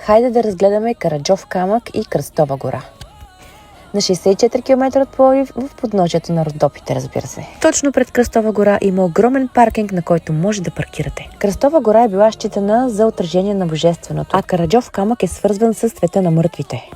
Хайде да разгледаме Караджов камък и Кръстова гора. На 64 км от Пловдив, в подножието на Родопите, разбира се. Точно пред Кръстова гора има огромен паркинг, на който може да паркирате. Кръстова гора е била считана за отражение на божественото, а Караджов камък е свързван с света на мъртвите.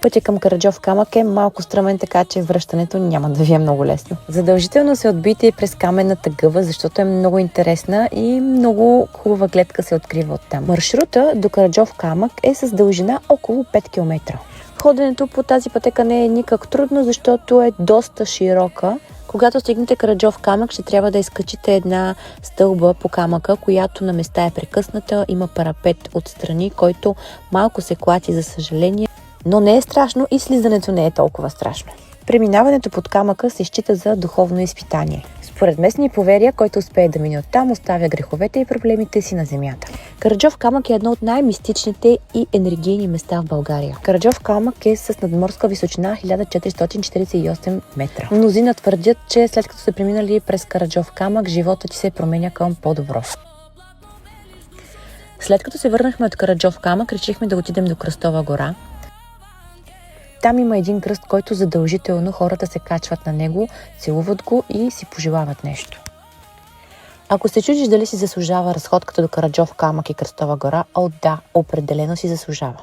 Пътя към Караджов камък е малко стръмен, така че връщането няма да ви е много лесно. Задължително се отбийте през каменната гъба, защото е много интересна и много хубава гледка се открива оттам. Маршрута до Караджов камък е с дължина около 5 км. Ходенето по тази пътека не е никак трудно, защото е доста широка. Когато стигнете Караджов камък, ще трябва да изкачите една стълба по камъка, която на места е прекъсната, има парапет отстрани, който малко се клати, за съжаление. Но не е страшно и слизането не е толкова страшно. Преминаването под камъка се счита за духовно изпитание. Според местни поверия, който успее да мине оттам, оставя греховете и проблемите си на земята. Караджов камък е едно от най-мистичните и енергийни места в България. Караджов камък е с надморска височина 1448 метра. Мнозина твърдят, че след като са преминали през Караджов камък, животът ти се променя към по-добро. След като се върнахме от Караджов камък, решихме да отидем до Кръстова гора. Там има един кръст, който задължително хората се качват на него, целуват го и си пожелават нещо. Ако се чудиш дали си заслужава разходката до Караджов камък и Кръстова гора, да, определено си заслужава.